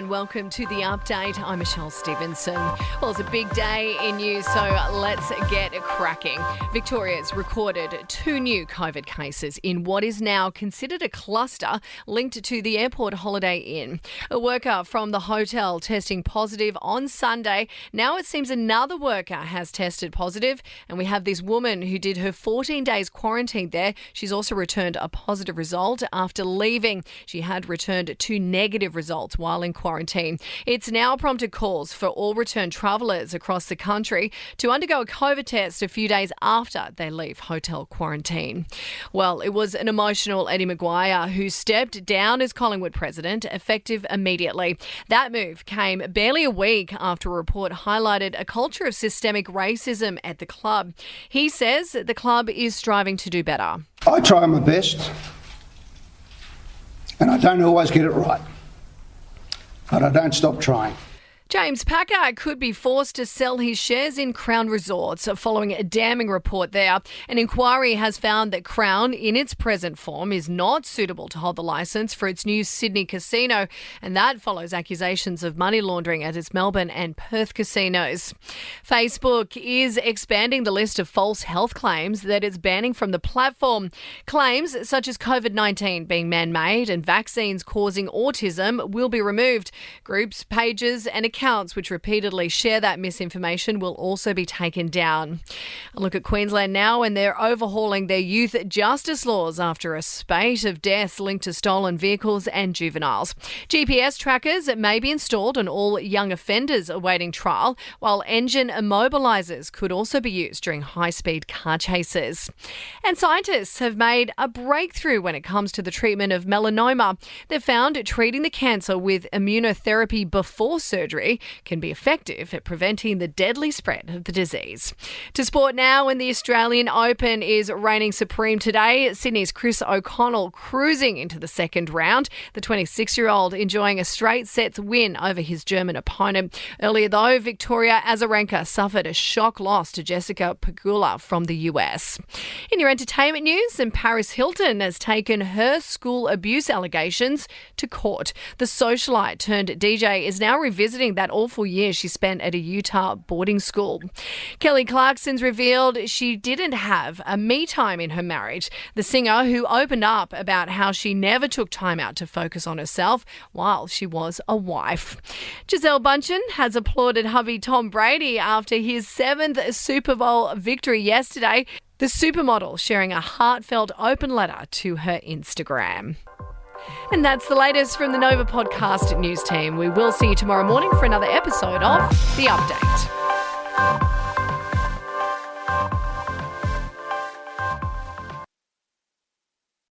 and welcome to the update. I'm Michelle Stevenson. Well, it's a big day in news, so let's get cracking. Victoria's recorded 2 new COVID cases in what is now considered a cluster linked to the airport Holiday Inn. A worker from the hotel testing positive on Sunday. Now it seems another worker has tested positive, and we have this woman who did her 14 days quarantine there. She's also returned a positive result after leaving. She had returned 2 negative results while in quarantine. It's now prompted calls for all return travellers across the country to undergo a COVID test a few days after they leave hotel quarantine. Well, it was an emotional Eddie Mcguire who stepped down as Collingwood president, effective immediately. That move came barely a week after a report highlighted a culture of systemic racism at the club. He says the club is striving to do better. I try my best, and I don't always get it right, but I don't stop trying. James Packer could be forced to sell his shares in Crown Resorts following a damning report there. An inquiry has found that Crown, in its present form, is not suitable to hold the licence for its new Sydney casino, and that follows accusations of money laundering at its Melbourne and Perth casinos. Facebook is expanding the list of false health claims that it's banning from the platform. Claims such as COVID-19 being man-made and vaccines causing autism will be removed. Groups, pages and accounts which repeatedly share that misinformation will also be taken down. A look at Queensland now, and they're overhauling their youth justice laws after a spate of deaths linked to stolen vehicles and juveniles. GPS trackers may be installed on all young offenders awaiting trial, while engine immobilisers could also be used during high-speed car chases. And scientists have made a breakthrough when it comes to the treatment of melanoma. They've found treating the cancer with immunotherapy before surgery can be effective at preventing the deadly spread of the disease. To sport now, and the Australian Open is reigning supreme today. Sydney's Chris O'Connell cruising into the second round. The 26-year-old enjoying a straight sets win over his German opponent. Earlier though, Victoria Azarenka suffered a shock loss to Jessica Pegula from the US. In your entertainment news, and Paris Hilton has taken her school abuse allegations to court. The socialite turned DJ is now revisiting that awful year she spent at a Utah boarding school. Kelly Clarkson's revealed she didn't have a me time in her marriage. The singer, who opened up about how she never took time out to focus on herself while she was a wife. Gisele Bündchen has applauded hubby Tom Brady after his 7th Super Bowl victory yesterday. The supermodel sharing a heartfelt open letter to her Instagram. And that's the latest from the Nova Podcast news team. We will see you tomorrow morning for another episode of The Update.